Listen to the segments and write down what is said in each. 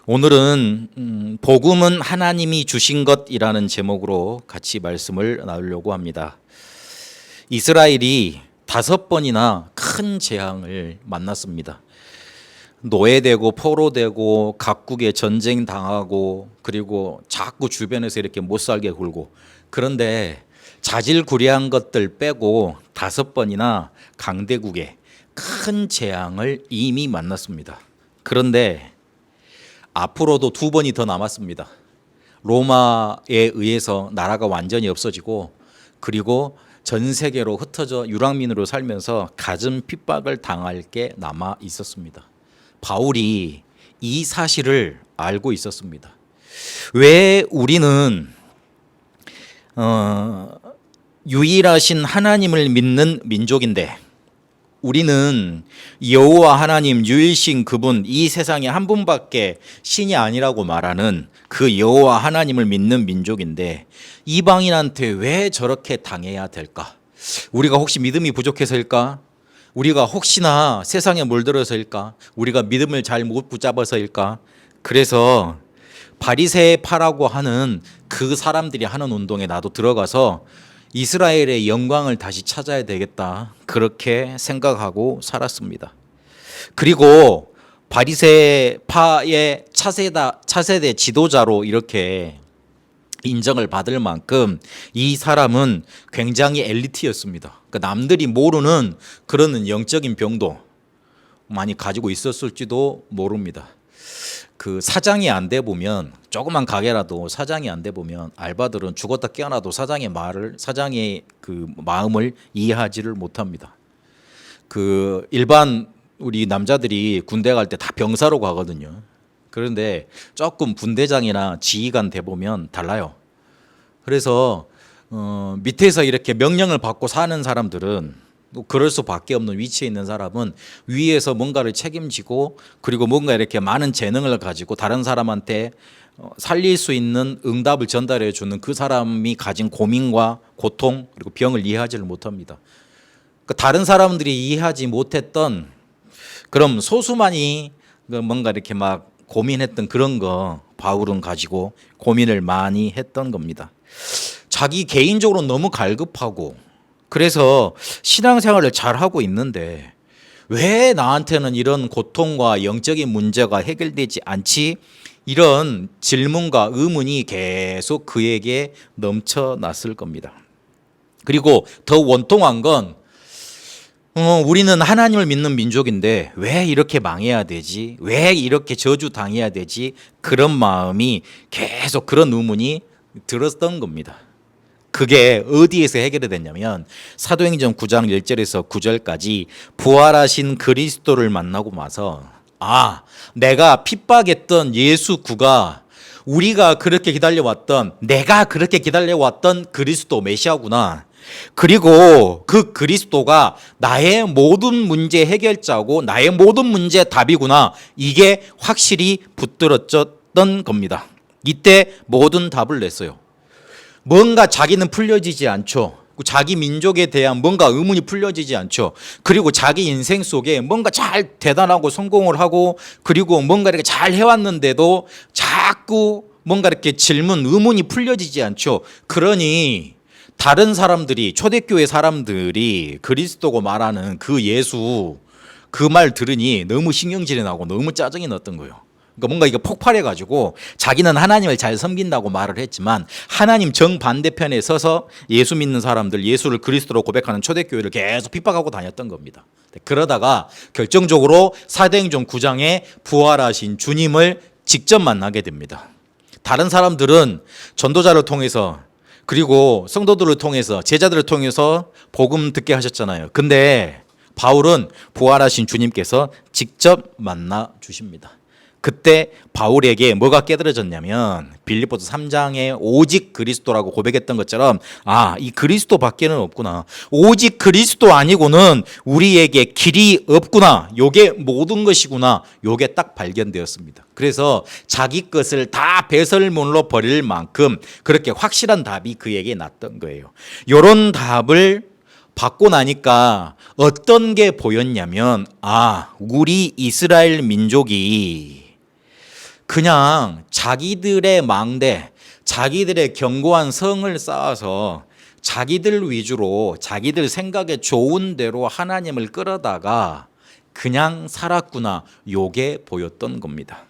오늘은 복음은 하나님이 주신 것이라는 제목으로 같이 말씀을 나누려고 합니다. 이스라엘이 5번이나 큰 재앙을 만났습니다. 노예되고 포로되고 각국에 전쟁 당하고 그리고 자꾸 주변에서 이렇게 못 살게 굴고, 그런데 자질구레한 것들 빼고 5번이나 강대국에 큰 재앙을 이미 만났습니다. 그런데 앞으로도 2번이 더 남았습니다. 로마에 의해서 나라가 완전히 없어지고, 그리고 전 세계로 흩어져 유랑민으로 살면서 갖은 핍박을 당할 게 남아 있었습니다. 바울이 이 사실을 알고 있었습니다. 왜 우리는 유일하신 하나님을 믿는 민족인데, 우리는 여호와 하나님 유일신 그분, 이 세상에 한 분밖에 신이 아니라고 말하는 그 여호와 하나님을 믿는 민족인데 이방인한테 왜 저렇게 당해야 될까? 우리가 혹시 믿음이 부족해서일까? 우리가 혹시나 세상에 물들어서일까? 우리가 믿음을 잘 못 붙잡아서일까? 그래서 바리새파라고 하는 그 사람들이 하는 운동에 나도 들어가서 이스라엘의 영광을 다시 찾아야 되겠다, 그렇게 생각하고 살았습니다. 그리고 바리새파의 차세대 지도자로 이렇게 인정을 받을 만큼 이 사람은 굉장히 엘리트였습니다. 그러니까 남들이 모르는 그런 영적인 병도 많이 가지고 있었을지도 모릅니다. 그 사장이 안 돼 보면, 조그만 가게라도 사장이 안 돼 보면 알바들은 죽었다 깨어나도 사장의 그 마음을 이해하지를 못합니다. 그 일반 우리 남자들이 군대 갈 때 다 병사로 가거든요. 그런데 조금 분대장이나 지휘관 돼 보면 달라요. 그래서 밑에서 이렇게 명령을 받고 사는 사람들은, 그럴 수밖에 없는 위치에 있는 사람은 위에서 뭔가를 책임지고, 그리고 뭔가 이렇게 많은 재능을 가지고 다른 사람한테 살릴 수 있는 응답을 전달해 주는 그 사람이 가진 고민과 고통 그리고 병을 이해하지를 못합니다. 그러니까 다른 사람들이 이해하지 못했던, 그럼 소수만이 뭔가 이렇게 막 고민했던 그런 거 바울은 가지고 고민을 많이 했던 겁니다. 자기 개인적으로 너무 갈급하고, 그래서 신앙생활을 잘하고 있는데 왜 나한테는 이런 고통과 영적인 문제가 해결되지 않지? 이런 질문과 의문이 계속 그에게 넘쳐났을 겁니다. 그리고 더 원통한 건, 우리는 하나님을 믿는 민족인데 왜 이렇게 망해야 되지? 왜 이렇게 저주당해야 되지? 그런 마음이 계속, 그런 의문이 들었던 겁니다. 그게 어디에서 해결이 됐냐면 사도행전 9장 1절에서 9절까지 부활하신 그리스도를 만나고 나서, 내가 핍박했던 예수 구가 우리가 그렇게 기다려왔던, 내가 그렇게 기다려왔던 그리스도 메시아구나. 그리고 그 그리스도가 나의 모든 문제 해결자고 나의 모든 문제 답이구나. 이게 확실히 붙들어졌던 겁니다. 이때 모든 답을 냈어요. 뭔가 자기는 풀려지지 않죠. 자기 민족에 대한 뭔가 의문이 풀려지지 않죠. 그리고 자기 인생 속에 뭔가 잘 대단하고 성공을 하고, 그리고 뭔가 이렇게 잘 해왔는데도 자꾸 뭔가 이렇게 질문, 의문이 풀려지지 않죠. 그러니 다른 사람들이, 초대교회 사람들이 그리스도고 말하는 그 예수, 그 말 들으니 너무 신경질이 나고 너무 짜증이 났던 거예요. 그러니까 뭔가 이게 폭발해가지고 자기는 하나님을 잘 섬긴다고 말을 했지만 하나님 정반대편에 서서 예수 믿는 사람들, 예수를 그리스도로 고백하는 초대교회를 계속 핍박하고 다녔던 겁니다. 그러다가 결정적으로 사도행전 9장에 부활하신 주님을 직접 만나게 됩니다. 다른 사람들은 전도자를 통해서, 그리고 성도들을 통해서, 제자들을 통해서 복음 듣게 하셨잖아요. 근데 바울은 부활하신 주님께서 직접 만나 주십니다. 그때 바울에게 뭐가 깨달아졌냐면, 빌립보서 3장에 오직 그리스도라고 고백했던 것처럼, 이 그리스도 밖에는 없구나. 오직 그리스도 아니고는 우리에게 길이 없구나. 요게 모든 것이구나. 요게 딱 발견되었습니다. 그래서 자기 것을 다 배설물로 버릴 만큼 그렇게 확실한 답이 그에게 났던 거예요. 요런 답을 받고 나니까 어떤 게 보였냐면, 우리 이스라엘 민족이 그냥 자기들의 망대, 자기들의 견고한 성을 쌓아서 자기들 위주로 자기들 생각에 좋은 대로 하나님을 끌어다가 그냥 살았구나, 요게 보였던 겁니다.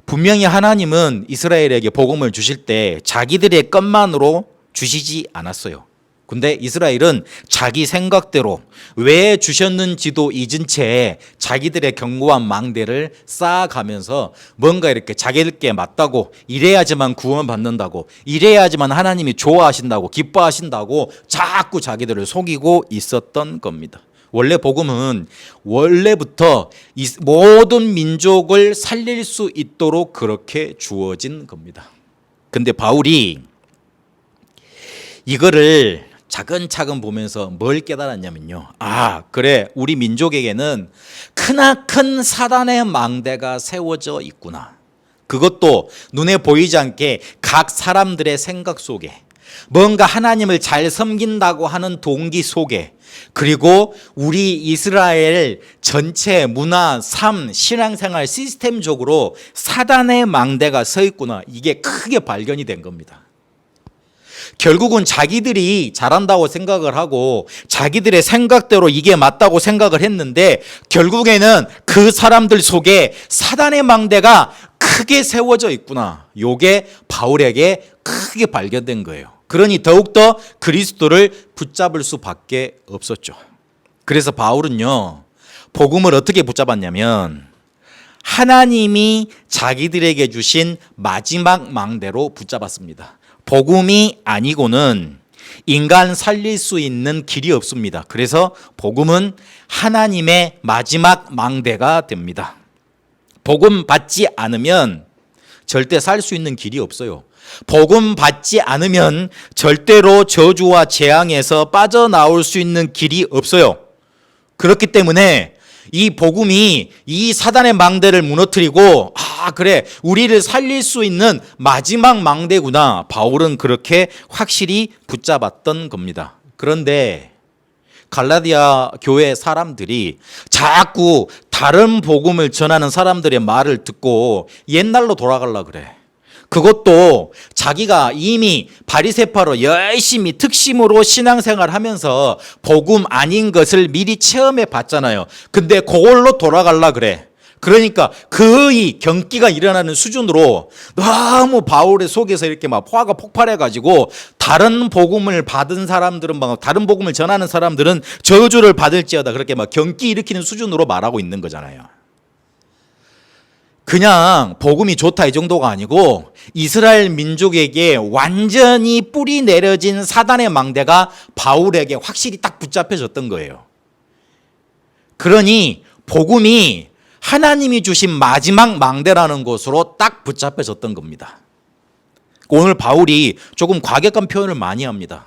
분명히 하나님은 이스라엘에게 복음을 주실 때 자기들의 것만으로 주시지 않았어요. 근데 이스라엘은 자기 생각대로 왜 주셨는지도 잊은 채 자기들의 견고한 망대를 쌓아가면서 뭔가 이렇게 자기들께 맞다고, 이래야지만 구원받는다고, 이래야지만 하나님이 좋아하신다고, 기뻐하신다고 자꾸 자기들을 속이고 있었던 겁니다. 원래 복음은 원래부터 모든 민족을 살릴 수 있도록 그렇게 주어진 겁니다. 근데 바울이 이거를 차근차근 보면서 뭘 깨달았냐면요. 그래, 우리 민족에게는 크나큰 사단의 망대가 세워져 있구나. 그것도 눈에 보이지 않게 각 사람들의 생각 속에, 뭔가 하나님을 잘 섬긴다고 하는 동기 속에, 그리고 우리 이스라엘 전체 문화, 삶, 신앙생활 시스템적으로 사단의 망대가 서 있구나. 이게 크게 발견이 된 겁니다. 결국은 자기들이 잘한다고 생각을 하고 자기들의 생각대로 이게 맞다고 생각을 했는데 결국에는 그 사람들 속에 사단의 망대가 크게 세워져 있구나. 요게 바울에게 크게 발견된 거예요. 그러니 더욱더 그리스도를 붙잡을 수밖에 없었죠. 그래서 바울은요, 복음을 어떻게 붙잡았냐면 하나님이 자기들에게 주신 마지막 망대로 붙잡았습니다. 복음이 아니고는 인간 살릴 수 있는 길이 없습니다. 그래서 복음은 하나님의 마지막 망대가 됩니다. 복음 받지 않으면 절대 살 수 있는 길이 없어요. 복음 받지 않으면 절대로 저주와 재앙에서 빠져나올 수 있는 길이 없어요. 그렇기 때문에 이 복음이 이 사단의 망대를 무너뜨리고 그래, 우리를 살릴 수 있는 마지막 망대구나. 바울은 그렇게 확실히 붙잡았던 겁니다. 그런데 갈라디아 교회 사람들이 자꾸 다른 복음을 전하는 사람들의 말을 듣고 옛날로 돌아가려 그래. 그것도 자기가 이미 바리새파로 열심히 특심으로 신앙생활 하면서 복음 아닌 것을 미리 체험해 봤잖아요. 근데 그걸로 돌아가려 그래. 그러니까 거의 경기가 일어나는 수준으로 너무 바울의 속에서 이렇게 막 화가 폭발해 가지고 다른 복음을 받은 사람들은, 막 다른 복음을 전하는 사람들은 저주를 받을지어다, 그렇게 막 경기 일으키는 수준으로 말하고 있는 거잖아요. 그냥 복음이 좋다 이 정도가 아니고 이스라엘 민족에게 완전히 뿌리 내려진 사단의 망대가 바울에게 확실히 딱 붙잡혀졌던 거예요. 그러니 복음이 하나님이 주신 마지막 망대라는 것으로 딱 붙잡혀졌던 겁니다. 오늘 바울이 조금 과격한 표현을 많이 합니다.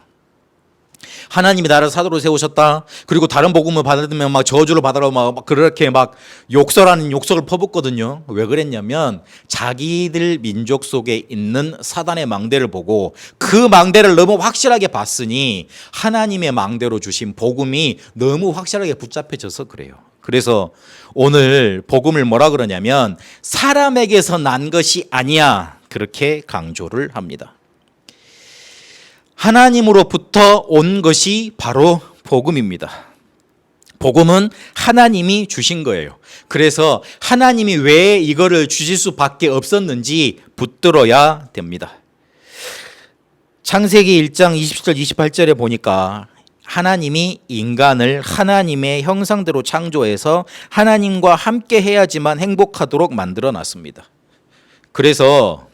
하나님이 나를 사도로 세우셨다. 그리고 다른 복음을 받으면 막 저주를 받으라고 막 그렇게 막 욕설 아닌 욕설을 퍼붓거든요. 왜 그랬냐면 자기들 민족 속에 있는 사단의 망대를 보고 그 망대를 너무 확실하게 봤으니 하나님의 망대로 주신 복음이 너무 확실하게 붙잡혀져서 그래요. 그래서 오늘 복음을 뭐라 그러냐면 사람에게서 난 것이 아니야, 그렇게 강조를 합니다. 하나님으로부터 온 것이 바로 복음입니다. 복음은 하나님이 주신 거예요. 그래서 하나님이 왜 이거를 주실 수밖에 없었는지 붙들어야 됩니다. 창세기 1장 27절 28절에 보니까 하나님이 인간을 하나님의 형상대로 창조해서 하나님과 함께 해야지만 행복하도록 만들어 놨습니다. 그래서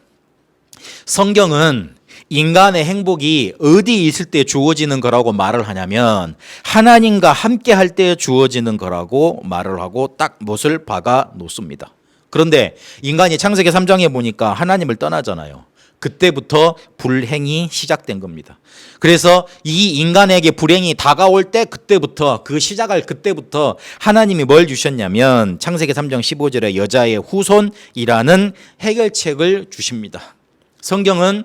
성경은 인간의 행복이 어디 있을 때 주어지는 거라고 말을 하냐면 하나님과 함께 할 때 주어지는 거라고 말을 하고 딱 못을 박아 놓습니다. 그런데 인간이 창세기 3장에 보니까 하나님을 떠나잖아요. 그때부터 불행이 시작된 겁니다. 그래서 이 인간에게 불행이 다가올 때 그때부터, 그 시작할 그때부터 하나님이 뭘 주셨냐면 창세기 3장 15절에 여자의 후손이라는 해결책을 주십니다. 성경은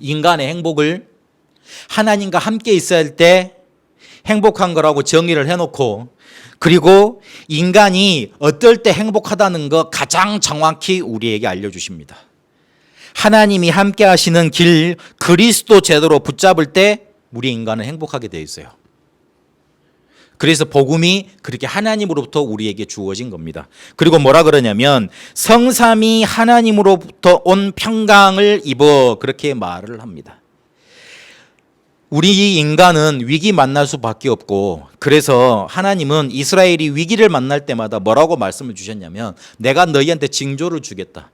인간의 행복을 하나님과 함께 있어야 할 때 행복한 거라고 정의를 해놓고, 그리고 인간이 어떨 때 행복하다는 거 가장 정확히 우리에게 알려주십니다. 하나님이 함께 하시는 길, 그리스도 제도로 붙잡을 때 우리 인간은 행복하게 되어 있어요. 그래서 복음이 그렇게 하나님으로부터 우리에게 주어진 겁니다. 그리고 뭐라 그러냐면 성삼위 하나님으로부터 온 평강을 입어, 그렇게 말을 합니다. 우리 인간은 위기 만날 수밖에 없고, 그래서 하나님은 이스라엘이 위기를 만날 때마다 뭐라고 말씀을 주셨냐면 내가 너희한테 징조를 주겠다.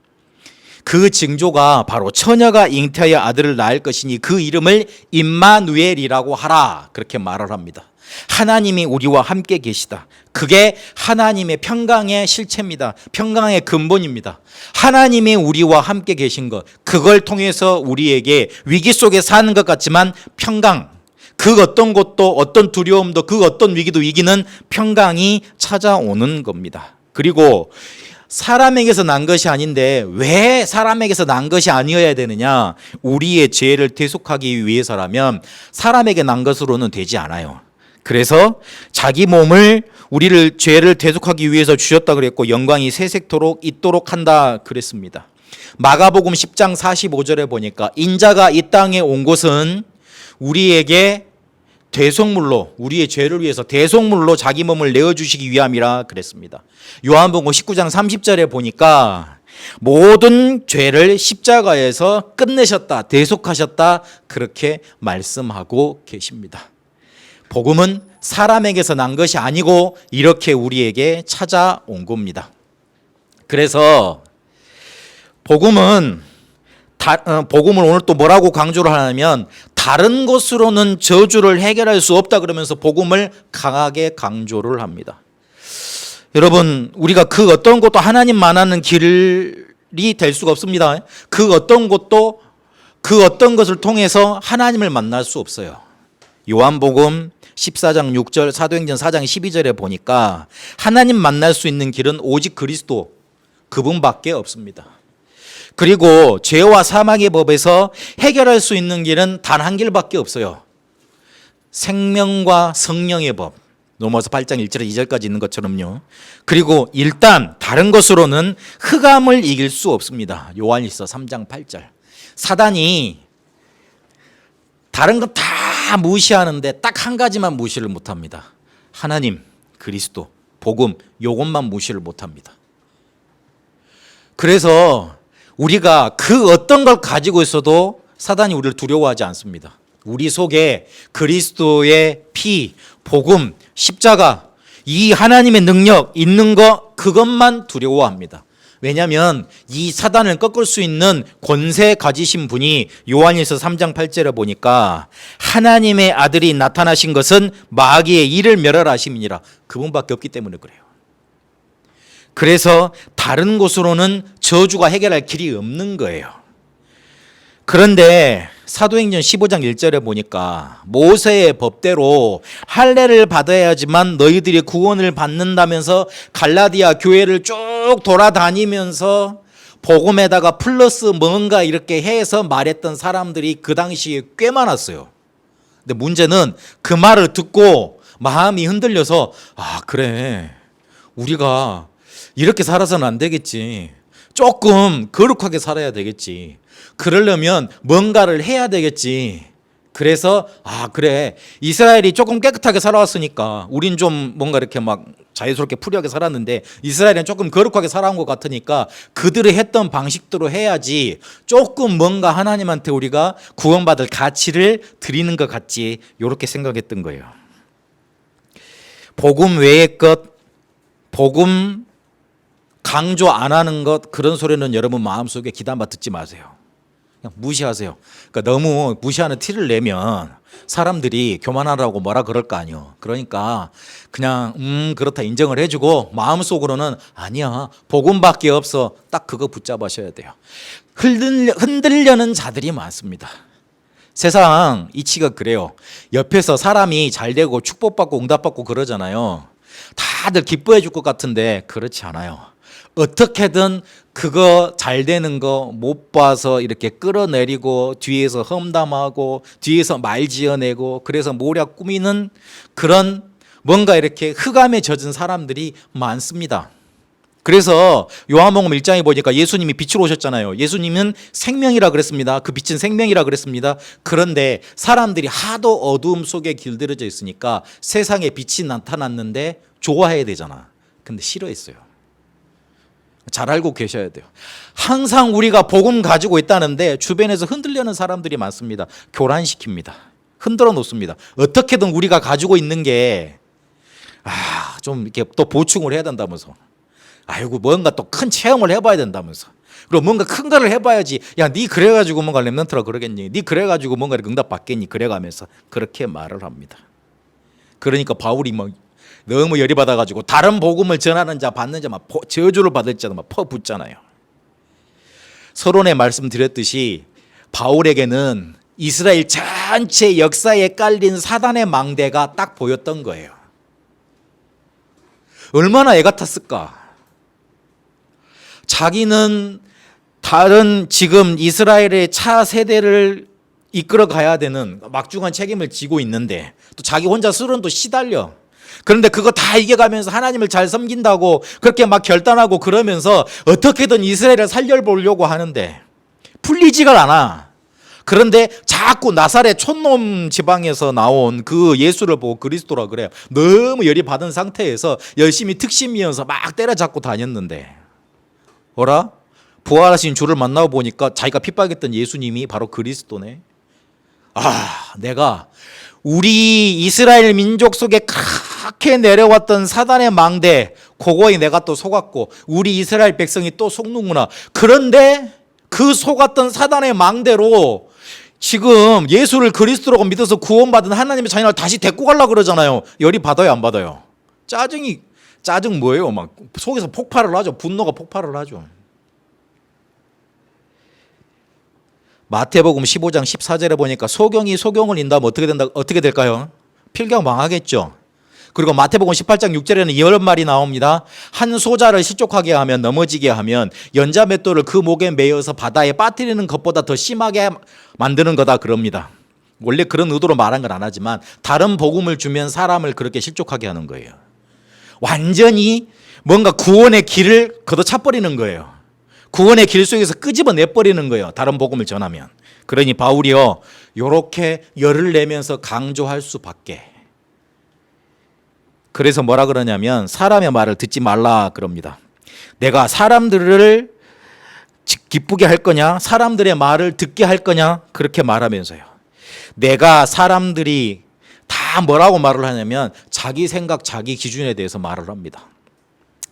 그 징조가 바로 처녀가 잉태하여 아들을 낳을 것이니 그 이름을 임마누엘이라고 하라, 그렇게 말을 합니다. 하나님이 우리와 함께 계시다. 그게 하나님의 평강의 실체입니다. 평강의 근본입니다. 하나님이 우리와 함께 계신 것, 그걸 통해서 우리에게 위기 속에 사는 것 같지만 평강, 그 어떤 것도, 어떤 두려움도, 그 어떤 위기도 이기는 평강이 찾아오는 겁니다. 그리고 사람에게서 난 것이 아닌데 왜 사람에게서 난 것이 아니어야 되느냐? 우리의 죄를 대속하기 위해서라면 사람에게 난 것으로는 되지 않아요. 그래서 자기 몸을, 우리를, 죄를 대속하기 위해서 주셨다 그랬고 영광이 세색토록 있도록 한다 그랬습니다. 마가복음 10장 45절에 보니까 인자가 이 땅에 온 곳은 우리에게 대속물로, 우리의 죄를 위해서 대속물로 자기 몸을 내어주시기 위함이라 그랬습니다. 요한복음 19장 30절에 보니까 모든 죄를 십자가에서 끝내셨다, 대속하셨다, 그렇게 말씀하고 계십니다. 복음은 사람에게서 난 것이 아니고 이렇게 우리에게 찾아온 겁니다. 그래서 복음을 오늘 또 뭐라고 강조를 하냐면 다른 것으로는 저주를 해결할 수 없다 그러면서 복음을 강하게 강조를 합니다. 여러분, 우리가 그 어떤 것도 하나님만 하는 길이 될 수가 없습니다. 그 어떤 것을 통해서 하나님을 만날 수 없어요. 요한복음 14장 6절, 사도행전 4장 12절에 보니까 하나님 만날 수 있는 길은 오직 그리스도, 그분밖에 없습니다. 그리고 죄와 사망의 법에서 해결할 수 있는 길은 단 한 길밖에 없어요. 생명과 성령의 법, 로마서 8장 1절에 2절까지 있는 것처럼요. 그리고 일단 다른 것으로는 흑암을 이길 수 없습니다. 요한일서 3장 8절. 사단이 다른 거 다 무시하는데 딱 한 가지만 무시를 못합니다. 하나님, 그리스도, 복음, 요것만 무시를 못합니다. 그래서 우리가 그 어떤 걸 가지고 있어도 사단이 우리를 두려워하지 않습니다. 우리 속에 그리스도의 피, 복음, 십자가, 이 하나님의 능력 있는 거, 그것만 두려워합니다. 왜냐하면 이 사단을 꺾을 수 있는 권세 가지신 분이 요한일서 3장 8절에 보니까 하나님의 아들이 나타나신 것은 마귀의 일을 멸하심이니라. 그분밖에 없기 때문에 그래요. 그래서 다른 곳으로는 저주가 해결할 길이 없는 거예요. 그런데 사도행전 15장 1절에 보니까 모세의 법대로 할례를 받아야지만 너희들이 구원을 받는다면서 갈라디아 교회를 쭉 돌아다니면서 복음에다가 플러스 뭔가 이렇게 해서 말했던 사람들이 그 당시에 꽤 많았어요. 근데 문제는 그 말을 듣고 마음이 흔들려서 그래, 우리가 이렇게 살아서는 안 되겠지. 조금 거룩하게 살아야 되겠지. 그러려면 뭔가를 해야 되겠지. 그래서 그래, 이스라엘이 조금 깨끗하게 살아왔으니까 우린 좀 뭔가 이렇게 막 자유스럽게 프리하게 살았는데 이스라엘은 조금 거룩하게 살아온 것 같으니까 그들이 했던 방식대로 해야지 조금 뭔가 하나님한테 우리가 구원받을 가치를 드리는 것 같지, 이렇게 생각했던 거예요. 복음 외의 것, 복음 강조 안 하는 것, 그런 소리는 여러분 마음속에 귀담아 듣지 마세요. 그냥 무시하세요. 그러니까 너무 무시하는 티를 내면 사람들이 교만하라고 뭐라 그럴 거 아니에요. 그러니까 그냥 그렇다 인정을 해주고 마음속으로는 아니야, 복음밖에 없어, 딱 그거 붙잡으셔야 돼요. 흔들려는 자들이 많습니다. 세상 이치가 그래요. 옆에서 사람이 잘 되고 축복받고 응답받고 그러잖아요. 다들 기뻐해 줄 것 같은데 그렇지 않아요. 어떻게든 그거 잘 되는 거 못 봐서 이렇게 끌어내리고 뒤에서 험담하고 뒤에서 말 지어내고 그래서 모략 꾸미는 그런 뭔가 이렇게 흑암에 젖은 사람들이 많습니다. 그래서 요한복음 1장에 보니까 예수님이 빛으로 오셨잖아요. 예수님은 생명이라 그랬습니다. 그 빛은 생명이라 그랬습니다. 그런데 사람들이 하도 어두움 속에 길들여져 있으니까 세상에 빛이 나타났는데 좋아해야 되잖아. 근데 싫어했어요. 잘 알고 계셔야 돼요. 항상 우리가 복음 가지고 있다는데 주변에서 흔들려는 사람들이 많습니다. 교란시킵니다. 흔들어 놓습니다. 어떻게든 우리가 가지고 있는 게 좀 이렇게 또 보충을 해야 된다면서. 아이고 뭔가 또 큰 체험을 해봐야 된다면서. 그리고 뭔가 큰 거를 해봐야지. 야, 네 그래가지고 뭔가 렘넌트라 그러겠니? 네 그래가지고 뭔가 응답 받겠니? 그래가면서 그렇게 말을 합니다. 그러니까 바울이 막 너무 열이 받아가지고 다른 복음을 전하는 자 받는 자 막 저주를 받을 자도 막 퍼붓잖아요. 서론에 말씀드렸듯이 바울에게는 이스라엘 전체 역사에 깔린 사단의 망대가 딱 보였던 거예요. 얼마나 애 같았을까? 자기는 다른 지금 이스라엘의 차 세대를 이끌어 가야 되는 막중한 책임을 지고 있는데 또 자기 혼자 술은 또 시달려. 그런데 그거 다 이겨가면서 하나님을 잘 섬긴다고 그렇게 막 결단하고 그러면서 어떻게든 이스라엘을 살려보려고 하는데 풀리지가 않아. 그런데 자꾸 나사렛 촌놈 지방에서 나온 그 예수를 보고 그리스도라 그래요. 너무 열이 받은 상태에서 열심히 특심이어서 막 때려잡고 다녔는데 어라? 부활하신 주를 만나고 보니까 자기가 핍박했던 예수님이 바로 그리스도네. 내가 우리 이스라엘 민족 속에 그렇게 내려왔던 사단의 망대 그거에 내가 또 속았고 우리 이스라엘 백성이 또 속는구나. 그런데 그 속았던 사단의 망대로 지금 예수를 그리스도라고 믿어서 구원받은 하나님의 자녀를 다시 데리고 가려고 그러잖아요. 열이 받아요, 안 받아요? 짜증 뭐예요? 막 속에서 폭발을 하죠. 분노가 폭발을 하죠. 마태복음 15장 14절에 보니까 소경이 소경을 인다면 어떻게 될까요? 필경 망하겠죠. 그리고 마태복음 18장 6절에는 이런 말이 나옵니다. 한 소자를 실족하게 하면 넘어지게 하면 연자 맷돌을 그 목에 매어서 바다에 빠뜨리는 것보다 더 심하게 만드는 거다 그럽니다. 원래 그런 의도로 말한 건 안 하지만 다른 복음을 주면 사람을 그렇게 실족하게 하는 거예요. 완전히 뭔가 구원의 길을 걷어차버리는 거예요. 구원의 길 속에서 끄집어내버리는 거예요. 다른 복음을 전하면. 그러니 바울이요 요렇게 열을 내면서 강조할 수밖에. 그래서 뭐라 그러냐면 사람의 말을 듣지 말라 그럽니다. 내가 사람들을 기쁘게 할 거냐 사람들의 말을 듣게 할 거냐 그렇게 말하면서요. 내가 사람들이 다 뭐라고 말을 하냐면 자기 생각 자기 기준에 대해서 말을 합니다.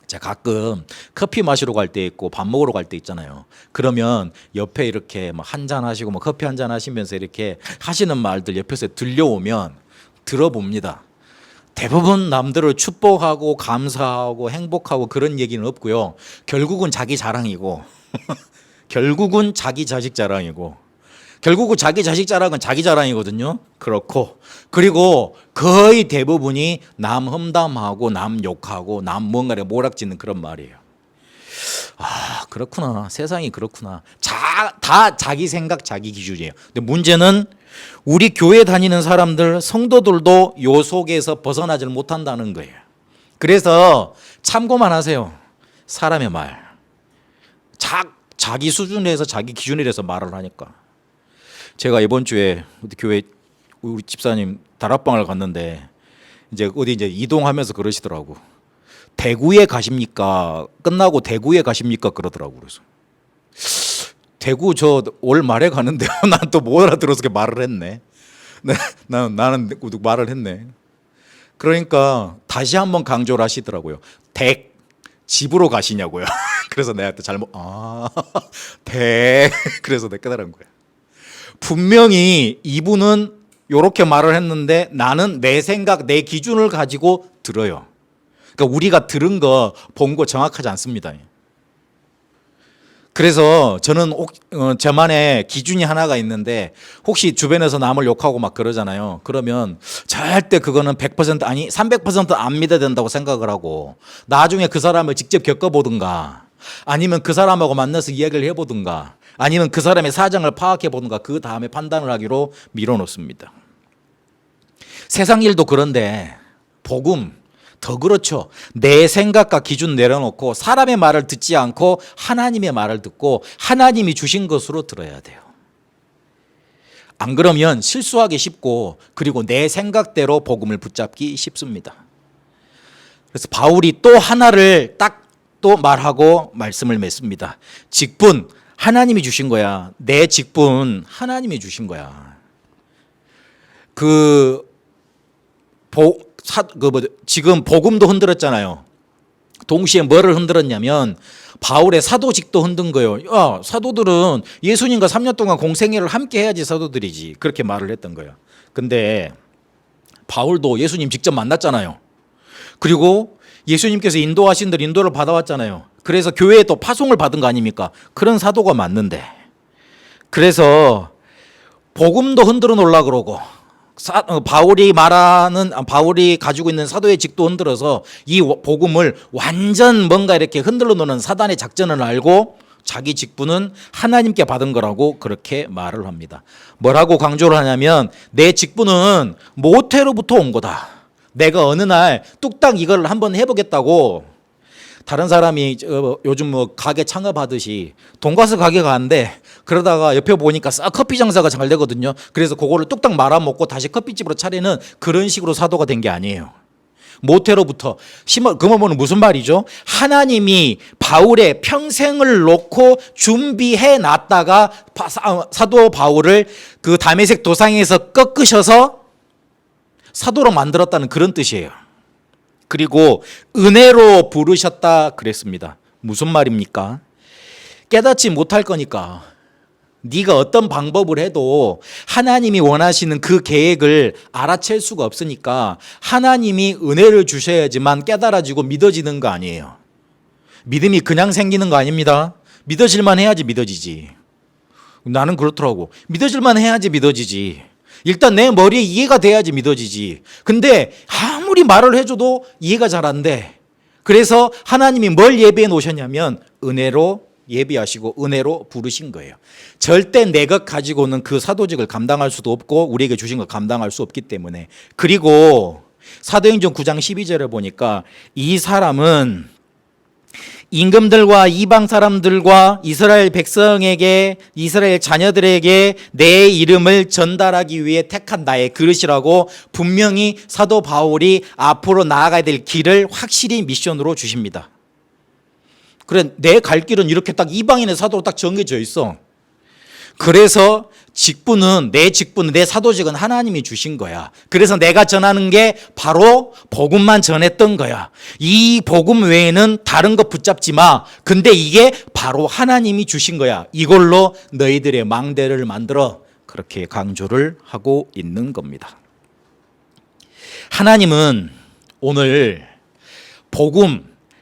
제가 가끔 커피 마시러 갈 때 있고 밥 먹으러 갈 때 있잖아요. 그러면 옆에 이렇게 한 잔 하시고 커피 한 잔 하시면서 이렇게 하시는 말들 옆에서 들려오면 들어봅니다. 대부분 남들을 축복하고 감사하고 행복하고 그런 얘기는 없고요. 결국은 자기 자랑이고 결국은 자기 자식 자랑이고 결국은 자기 자식 자랑은 자기 자랑이거든요. 그렇고 그리고 거의 대부분이 남 험담하고 남 욕하고 남 뭔가를 몰락짓는 그런 말이에요. 그렇구나. 세상이 그렇구나. 다 자기 생각 자기 기준이에요. 근데 문제는 우리 교회 다니는 사람들 성도들도 요 속에서 벗어나질 못한다는 거예요. 그래서 참고만 하세요. 사람의 말. 자기 수준에서 자기 기준이라서 말을 하니까. 제가 이번 주에 교회 우리 집사님 다락방을 갔는데 이제 이동하면서 그러시더라고. 대구에 가십니까? 끝나고 대구에 가십니까? 그러더라고. 그래서 대구 저 올 말에 가는데요. 난 또 못 알아들어서 말을 했네. 나는 말을 했네. 그러니까 다시 한번 강조를 하시더라고요. 집으로 가시냐고요. 그래서 내가 또 그래서 내가 깨달은 거야. 분명히 이분은 이렇게 말을 했는데 나는 내 생각, 내 기준을 가지고 들어요. 그러니까 우리가 들은 거, 본 거 정확하지 않습니다. 그래서 저는 저만의 기준이 하나가 있는데 혹시 주변에서 남을 욕하고 막 그러잖아요. 그러면 절대 그거는 100% 아니 300% 안 믿어야 된다고 생각을 하고 나중에 그 사람을 직접 겪어보든가 아니면 그 사람하고 만나서 이야기를 해보든가, 아니면 그 사람의 사정을 파악해보든가, 그 다음에 판단을 하기로 밀어놓습니다. 세상 일도 그런데 복음 더 그렇죠. 내 생각과 기준 내려놓고 사람의 말을 듣지 않고 하나님의 말을 듣고 하나님이 주신 것으로 들어야 돼요. 안 그러면 실수하기 쉽고, 그리고 내 생각대로 복음을 붙잡기 쉽습니다. 그래서 바울이 또 하나를 딱 또 말하고 말씀을 맺습니다. 직분 하나님이 주신 거야. 내 직분 하나님이 주신 거야. 지금 복음도 흔들었잖아요. 동시에 뭐를 흔들었냐면 바울의 사도직도 흔든 거예요. 야, 사도들은 예수님과 3년 동안 공생애를 함께 해야지 사도들이지. 그렇게 말을 했던 거예요. 근데 바울도 예수님 직접 만났잖아요. 그리고 예수님께서 인도하신 대로 인도를 받아왔잖아요. 그래서 교회에 또 파송을 받은 거 아닙니까? 그런 사도가 맞는데, 그래서 복음도 흔들어 놓으려고 그러고, 바울이 가지고 있는 사도의 직도 흔들어서 이 복음을 완전 뭔가 이렇게 흔들어 놓는 사단의 작전을 알고 자기 직분은 하나님께 받은 거라고 그렇게 말을 합니다. 뭐라고 강조를 하냐면 내 직분은 모태로부터 온 거다. 내가 어느 날 뚝딱 이걸 한번 해보겠다고, 다른 사람이 요즘 뭐 가게 창업하듯이 돈가스 가게 가는데 그러다가 옆에 보니까 싹 커피 장사가 잘 되거든요. 그래서 그거를 뚝딱 말아먹고 다시 커피집으로 차리는 그런 식으로 사도가 된 게 아니에요. 모태로부터. 그러면 무슨 말이죠? 하나님이 바울의 평생을 놓고 준비해 놨다가 사도 바울을 그 다메섹 도상에서 꺾으셔서 사도로 만들었다는 그런 뜻이에요. 그리고 은혜로 부르셨다 그랬습니다. 무슨 말입니까? 깨닫지 못할 거니까 네가 어떤 방법을 해도 하나님이 원하시는 그 계획을 알아챌 수가 없으니까 하나님이 은혜를 주셔야지만 깨달아지고 믿어지는 거 아니에요. 믿음이 그냥 생기는 거 아닙니다. 믿어질만 해야지 믿어지지. 나는 그렇더라고. 믿어질만 해야지 믿어지지. 일단 내 머리에 이해가 돼야지 믿어지지. 근데 아무리 말을 해줘도 이해가 잘 안 돼. 그래서 하나님이 뭘 예비해 놓으셨냐면 은혜로 예비하시고 은혜로 부르신 거예요. 절대 내 것 가지고는 그 사도직을 감당할 수도 없고 우리에게 주신 걸 감당할 수 없기 때문에. 그리고 사도행전 9장 12절에 보니까 이 사람은 임금들과 이방 사람들과 이스라엘 백성에게, 이스라엘 자녀들에게 내 이름을 전달하기 위해 택한 나의 그릇이라고 분명히 사도 바울이 앞으로 나아가야 될 길을 확실히 미션으로 주십니다. 그래, 내 갈 길은 이렇게 딱 이방인의 사도로 딱 정해져 있어. 그래서 내 직분은, 내 사도직은 하나님이 주신 거야. 그래서 내가 전하는 게 바로 복음만 전했던 거야. 이 복음 외에는 다른 거 붙잡지 마. 근데 이게 바로 하나님이 주신 거야. 이걸로 너희들의 망대를 만들어. 그렇게 강조를 하고 있는 겁니다. 하나님은 오늘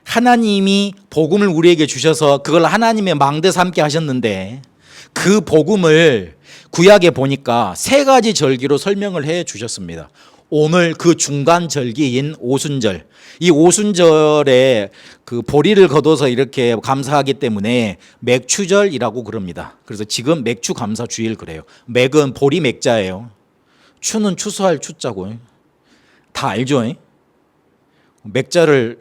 하나님이 복음을 우리에게 주셔서 그걸 하나님의 망대 삼게 하셨는데, 그 복음을 구약에 보니까 세 가지 절기로 설명을 해 주셨습니다. 오늘 그 중간 절기인 오순절, 이 오순절에 그 보리를 거둬서 이렇게 감사하기 때문에 맥추절이라고 그럽니다. 그래서 지금 맥추 감사 주일 그래요. 맥은 보리 맥자예요. 추는 추수할 추자고. 다 알죠? 맥자를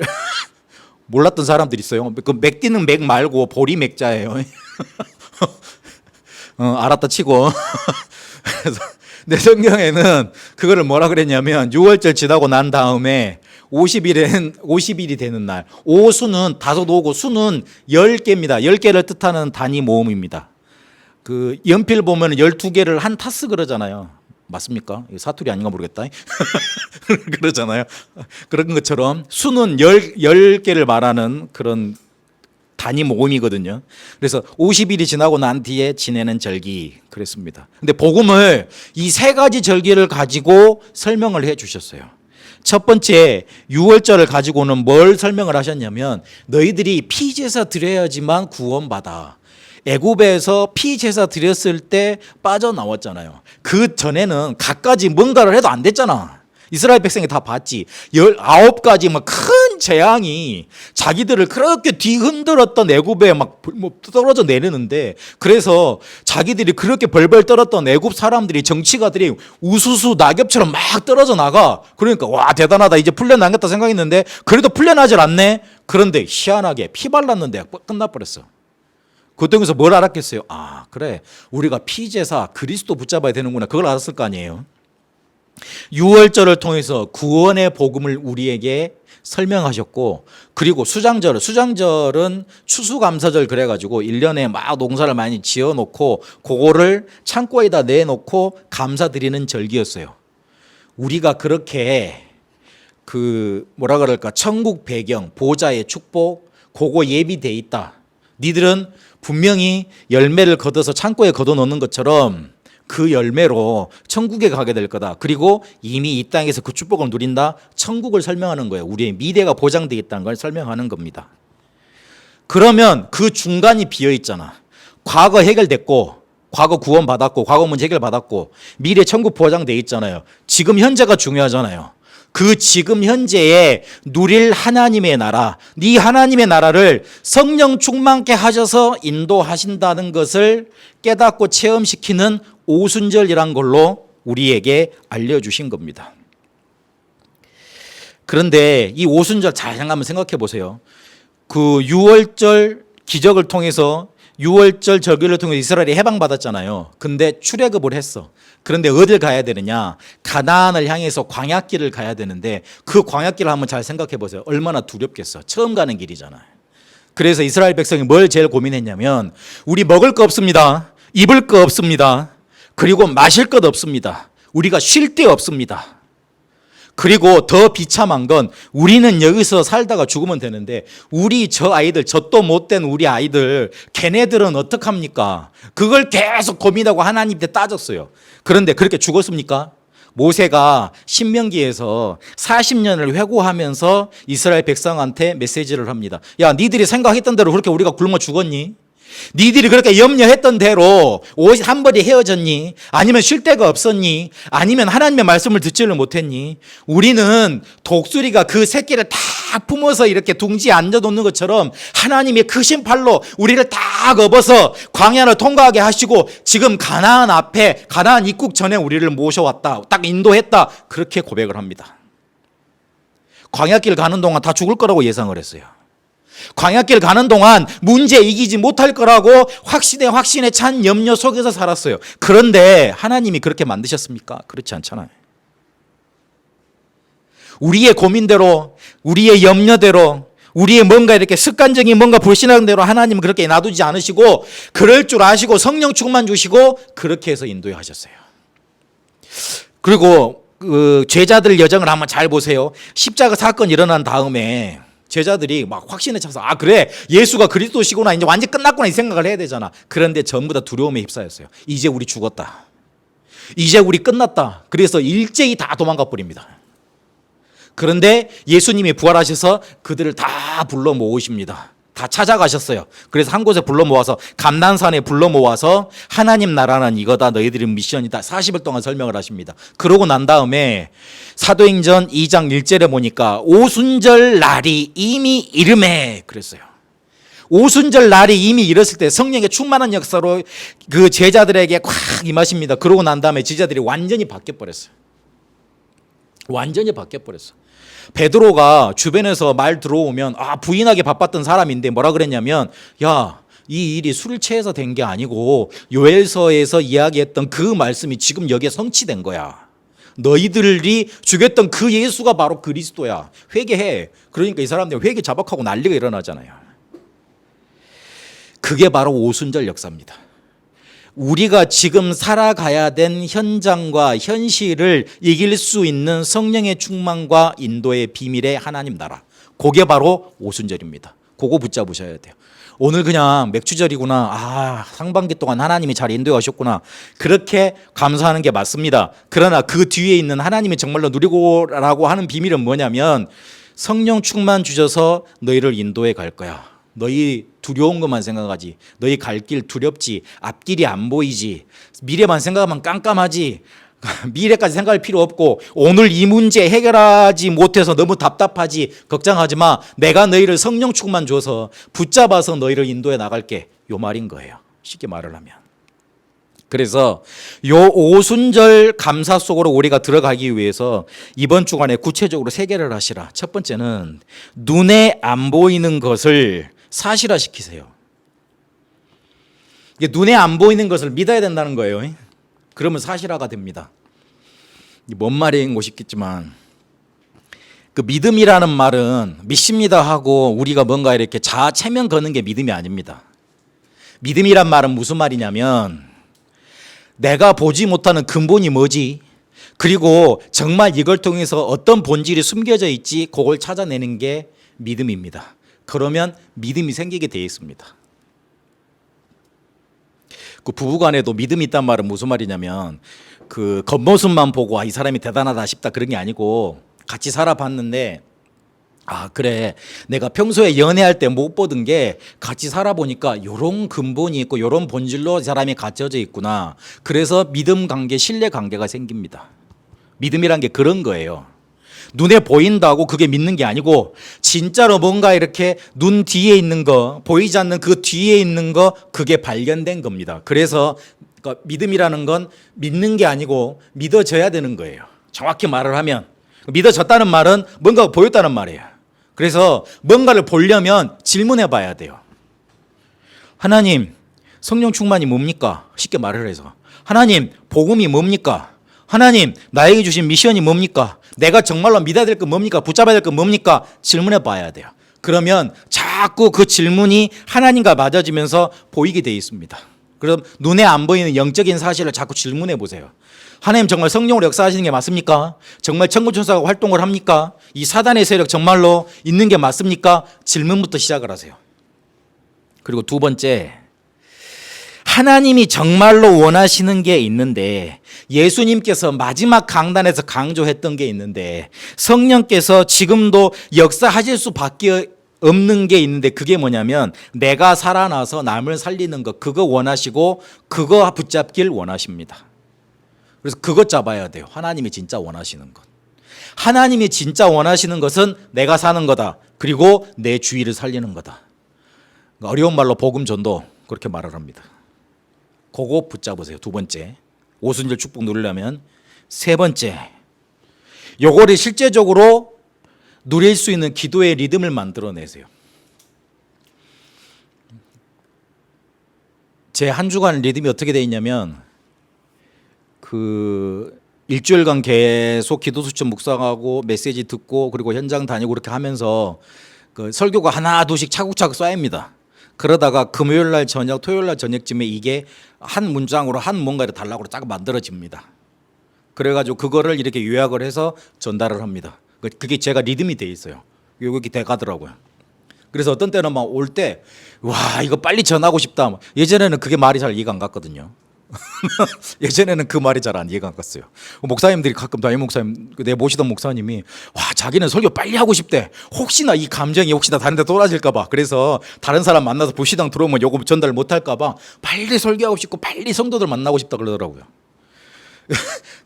몰랐던 사람들 있어요. 그 맥띠는 맥 말고 보리 맥자예요. 알았다 치고. 그래서 내 성경에는 그거를 뭐라 그랬냐면 6월절 지나고 난 다음에 50일이 되는 날. 오수는 다섯 오고 수는 10개입니다. 10개를 뜻하는 단위 모음입니다. 그 연필 보면 12개를 한 타스 그러잖아요. 맞습니까? 사투리 아닌가 모르겠다. 그러잖아요. 그런 것처럼 수는 10개를 말하는 그런 단위 모음이거든요. 그래서 50일이 지나고 난 뒤에 지내는 절기 그랬습니다. 근데 복음을 이 세 가지 절기를 가지고 설명을 해 주셨어요. 첫 번째 6월절을 가지고는 뭘 설명을 하셨냐면 너희들이 피제사 드려야지만 구원받아. 애굽에서 피제사 드렸을 때 빠져나왔잖아요. 그 전에는 갖가지 뭔가를 해도 안 됐잖아. 이스라엘 백성이 다 봤지. 19가지 막 큰 재앙이 자기들을 그렇게 뒤흔들었던 애굽에 막 떨어져 내리는데, 그래서 자기들이 그렇게 벌벌 떨었던 애굽 사람들이, 정치가들이 우수수 낙엽처럼 막 떨어져 나가. 그러니까 와, 대단하다, 이제 풀려나겠다 생각했는데 그래도 풀려나질 않네. 그런데 희한하게 피 발랐는데 끝나버렸어. 그때에서 뭘 알았겠어요? 아, 그래, 우리가 피제사 그리스도 붙잡아야 되는구나. 그걸 알았을 거 아니에요. 유월절을 통해서 구원의 복음을 우리에게 설명하셨고, 그리고 수장절은 추수감사절 그래가지고 1년에 막 농사를 많이 지어놓고 그거를 창고에다 내놓고 감사드리는 절기였어요. 우리가 그렇게 뭐라 그럴까, 천국 배경, 보좌의 축복, 그거 예비돼 있다. 니들은 분명히 열매를 걷어서 창고에 걷어놓는 것처럼 그 열매로 천국에 가게 될 거다. 그리고 이미 이 땅에서 그 축복을 누린다. 천국을 설명하는 거예요. 우리의 미래가 보장되어 있다는 걸 설명하는 겁니다. 그러면 그 중간이 비어 있잖아. 과거 해결됐고, 과거 구원받았고, 과거 문제 해결받았고, 미래 천국 보장되어 있잖아요. 지금 현재가 중요하잖아요. 그 지금 현재에 누릴 하나님의 나라, 네 하나님의 나라를 성령 충만케 하셔서 인도하신다는 것을 깨닫고 체험시키는 오순절이란 걸로 우리에게 알려주신 겁니다. 그런데 이 오순절 잘 한번 생각해 보세요. 그 유월절 기적을 통해서, 유월절 절기를 통해서 이스라엘이 해방받았잖아요. 근데 출애굽을 했어. 그런데 어딜 가야 되느냐? 가나안을 향해서 광야길을 가야 되는데, 그 광야길을 한번 잘 생각해 보세요. 얼마나 두렵겠어. 처음 가는 길이잖아요. 그래서 이스라엘 백성이 뭘 제일 고민했냐면, 우리 먹을 거 없습니다. 입을 거 없습니다. 그리고 마실 것 없습니다. 우리가 쉴 데 없습니다. 그리고 더 비참한 건, 우리는 여기서 살다가 죽으면 되는데 우리 저 아이들, 젖도 못된 우리 아이들, 걔네들은 어떡합니까? 그걸 계속 고민하고 하나님한테 따졌어요. 그런데 그렇게 죽었습니까? 모세가 신명기에서 40년을 회고하면서 이스라엘 백성한테 메시지를 합니다. 야, 니들이 생각했던 대로 그렇게 우리가 굶어 죽었니? 니들이 그렇게 염려했던 대로 한 번에 헤어졌니? 아니면 쉴 데가 없었니? 아니면 하나님의 말씀을 듣지를 못했니? 우리는 독수리가 그 새끼를 다 품어서 이렇게 둥지에 앉아놓는 것처럼 하나님의 크신 팔로 우리를 다 업어서 광야를 통과하게 하시고, 지금 가나안 앞에, 가나안 입국 전에 우리를 모셔왔다, 딱 인도했다, 그렇게 고백을 합니다. 광야길 가는 동안 다 죽을 거라고 예상을 했어요. 광야길 가는 동안 문제 이기지 못할 거라고 확신에 찬 염려 속에서 살았어요. 그런데 하나님이 그렇게 만드셨습니까? 그렇지 않잖아요. 우리의 고민대로, 우리의 염려대로, 우리의 뭔가 이렇게 습관적인 뭔가 불신하는 대로 하나님은 그렇게 놔두지 않으시고, 그럴 줄 아시고 성령 충만 주시고 그렇게 해서 인도해 하셨어요. 그리고 그 제자들 여정을 한번 잘 보세요. 십자가 사건 일어난 다음에 제자들이 막 확신에 차서, 아, 그래, 예수가 그리스도시구나, 이제 완전 끝났구나, 이 생각을 해야 되잖아. 그런데 전부 다 두려움에 휩싸였어요. 이제 우리 죽었다, 이제 우리 끝났다. 그래서 일제히 다 도망가 버립니다. 그런데 예수님이 부활하셔서 그들을 다 불러 모으십니다. 다 찾아가셨어요. 그래서 한 곳에 불러 모아서, 감난산에 불러 모아서 하나님 나라는 이거다, 너희들의 미션이다, 40일 동안 설명을 하십니다. 그러고 난 다음에 사도행전 2장 1절에 보니까 오순절 날이 이미 이름에 그랬어요. 오순절 날이 이미 이랬을 때 성령의 충만한 역사로 그 제자들에게 콱 임하십니다. 그러고 난 다음에 제자들이 완전히 바뀌어버렸어요. 완전히 바뀌어버렸어. 베드로가 주변에서 말 들어오면, 아, 부인하게 바빴던 사람인데 뭐라 그랬냐면, 야, 이 일이 술을 취해서 된 게 아니고 요엘서에서 이야기했던 그 말씀이 지금 여기에 성취된 거야. 너희들이 죽였던 그 예수가 바로 그리스도야. 회개해. 그러니까 이 사람들이 회개 자박하고 난리가 일어나잖아요. 그게 바로 오순절 역사입니다. 우리가 지금 살아가야 된 현장과 현실을 이길 수 있는 성령의 충만과 인도의 비밀의 하나님 나라, 그게 바로 오순절입니다. 그거 붙잡으셔야 돼요. 오늘 그냥 맥주절이구나, 아, 상반기 동안 하나님이 잘 인도해 하셨구나, 그렇게 감사하는 게 맞습니다. 그러나 그 뒤에 있는 하나님이 정말로 누리고라고 하는 비밀은 뭐냐면, 성령 충만 주셔서 너희를 인도해 갈 거야. 너희 두려운 것만 생각하지, 너희 갈 길 두렵지, 앞길이 안 보이지, 미래만 생각하면 깜깜하지, 미래까지 생각할 필요 없고 오늘 이 문제 해결하지 못해서 너무 답답하지 걱정하지 마. 내가 너희를 성령 충만 줘서 붙잡아서 너희를 인도해 나갈게. 요 말인 거예요. 쉽게 말을 하면. 그래서 요 오순절 감사 속으로 우리가 들어가기 위해서 이번 주간에 구체적으로 세 개를 하시라. 첫 번째는 눈에 안 보이는 것을 사실화 시키세요. 이게 눈에 안 보이는 것을 믿어야 된다는 거예요. 그러면 사실화가 됩니다. 뭔 말인고 싶겠지만 그 믿음이라는 말은 믿습니다 하고 우리가 뭔가 이렇게 자아 체면 거는 게 믿음이 아닙니다. 믿음이란 말은 무슨 말이냐면 내가 보지 못하는 근본이 뭐지? 그리고 정말 이걸 통해서 어떤 본질이 숨겨져 있지? 그걸 찾아내는 게 믿음입니다. 그러면 믿음이 생기게 되어 있습니다. 그 부부간에도 믿음이 있단 말은 무슨 말이냐면 그 겉모습만 보고 이 사람이 대단하다 싶다 그런 게 아니고 같이 살아봤는데 그래 내가 평소에 연애할 때 못 보던 게 같이 살아보니까 요런 근본이 있고 요런 본질로 사람이 갖춰져 있구나. 그래서 믿음 관계, 신뢰 관계가 생깁니다. 믿음이란 게 그런 거예요. 눈에 보인다고 그게 믿는 게 아니고 진짜로 뭔가 이렇게 눈 뒤에 있는 거, 보이지 않는 그 뒤에 있는 거 그게 발견된 겁니다. 그래서 믿음이라는 건 믿는 게 아니고 믿어져야 되는 거예요. 정확히 말을 하면 믿어졌다는 말은 뭔가가 보였다는 말이에요. 그래서 뭔가를 보려면 질문해 봐야 돼요. 하나님, 성령 충만이 뭡니까? 쉽게 말을 해서. 하나님, 복음이 뭡니까? 하나님, 나에게 주신 미션이 뭡니까? 내가 정말로 믿어야 될 건 뭡니까? 붙잡아야 될 건 뭡니까? 질문해 봐야 돼요. 그러면 자꾸 그 질문이 하나님과 맞아지면서 보이게 돼 있습니다. 그럼 눈에 안 보이는 영적인 사실을 자꾸 질문해 보세요. 하나님 정말 성령으로 역사하시는 게 맞습니까? 정말 천군천사가 활동을 합니까? 이 사단의 세력 정말로 있는 게 맞습니까? 질문부터 시작을 하세요. 그리고 두 번째, 하나님이 정말로 원하시는 게 있는데 예수님께서 마지막 강단에서 강조했던 게 있는데 성령께서 지금도 역사하실 수밖에 없는 게 있는데 그게 뭐냐면 내가 살아나서 남을 살리는 것 그거 원하시고 그거 붙잡길 원하십니다. 그래서 그것 잡아야 돼요. 하나님이 진짜 원하시는 것. 하나님이 진짜 원하시는 것은 내가 사는 거다. 그리고 내 주위를 살리는 거다. 어려운 말로 복음 전도 그렇게 말을 합니다. 그거 붙잡으세요. 두 번째. 오순절 축복 누리려면. 세 번째. 요거를 실제적으로 누릴 수 있는 기도의 리듬을 만들어내세요. 제 한 주간 리듬이 어떻게 돼 있냐면 그 일주일간 계속 기도 수첩 묵상하고 메시지 듣고 그리고 현장 다니고 그렇게 하면서 그 설교가 하나 둘씩 차곡차곡 쌓입니다. 그러다가 금요일 날 저녁, 토요일 날 저녁쯤에 이게 한 문장으로 한 뭔가를 달라고 쫙 만들어집니다. 그래가지고 그거를 이렇게 요약을 해서 전달을 합니다. 그게 제가 리듬이 돼 있어요. 이게 돼 가더라고요. 그래서 어떤 때는 막 올 때 와 이거 빨리 전하고 싶다. 예전에는 그게 말이 잘 이해가 안 갔거든요. 예전에는 그 말이 잘 안 이해가 안 갔어요. 목사님들이 가끔 담임 목사님 내 모시던 목사님이 와 자기는 설교 빨리 하고 싶대. 혹시나 이 감정이 혹시나 다른 데 돌아질까 봐. 그래서 다른 사람 만나서 불시당 들어오면 요거 전달 못 할까 봐 빨리 설교하고 싶고 빨리 성도들 만나고 싶다 그러더라고요.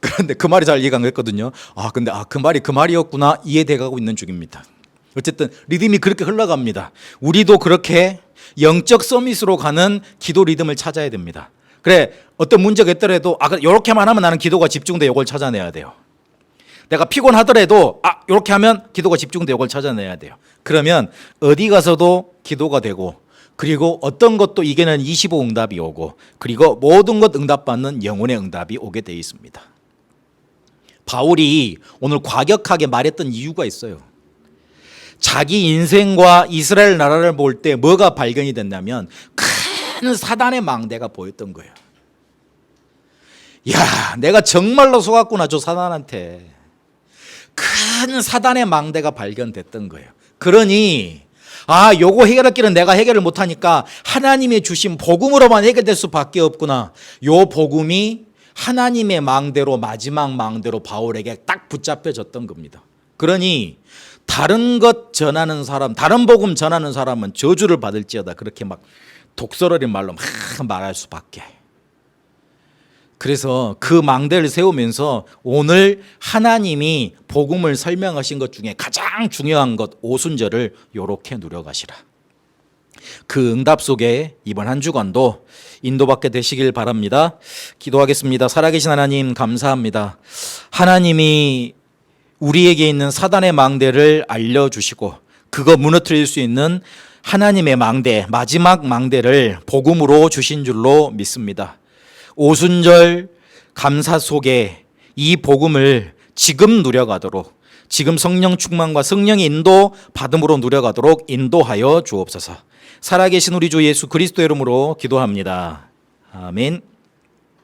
그런데 그 말이 잘 이해가 안 갔거든요. 근데 그 말이 그 말이었구나 이해돼 가고 있는 중입니다. 어쨌든 리듬이 그렇게 흘러갑니다. 우리도 그렇게 영적 서밋으로 가는 기도 리듬을 찾아야 됩니다. 그래 어떤 문제가 있더라도 이렇게만 하면 나는 기도가 집중돼 이걸 찾아내야 돼요. 내가 피곤하더라도 이렇게 하면 기도가 집중돼 이걸 찾아내야 돼요. 그러면 어디 가서도 기도가 되고 그리고 어떤 것도 이게는 25 응답이 오고 그리고 모든 것 응답받는 영혼의 응답이 오게 돼 있습니다. 바울이 오늘 과격하게 말했던 이유가 있어요. 자기 인생과 이스라엘 나라를 볼 때 뭐가 발견이 됐냐면 큰 사단의 망대가 보였던 거예요. 야, 내가 정말로 속았구나 저 사단한테. 큰 사단의 망대가 발견됐던 거예요. 그러니 요거 해결할 길은 내가 해결을 못하니까 하나님이 주신 복음으로만 해결될 수밖에 없구나. 요 복음이 하나님의 망대로 마지막 망대로 바울에게 딱 붙잡혀졌던 겁니다. 그러니 다른 것 전하는 사람, 다른 복음 전하는 사람은 저주를 받을지어다. 그렇게 막 독설어린 말로 막 말할 수밖에. 그래서 그 망대를 세우면서 오늘 하나님이 복음을 설명하신 것 중에 가장 중요한 것 오순절을 요렇게 누려가시라. 그 응답 속에 이번 한 주간도 인도받게 되시길 바랍니다. 기도하겠습니다. 살아계신 하나님 감사합니다. 하나님이 우리에게 있는 사단의 망대를 알려주시고 그거 무너뜨릴 수 있는 하나님의 망대, 마지막 망대를 복음으로 주신 줄로 믿습니다. 오순절 감사 속에 이 복음을 지금 누려가도록, 지금 성령 충만과 성령의 인도 받음으로 누려가도록 인도하여 주옵소서. 살아계신 우리 주 예수 그리스도 이름으로 기도합니다. 아멘.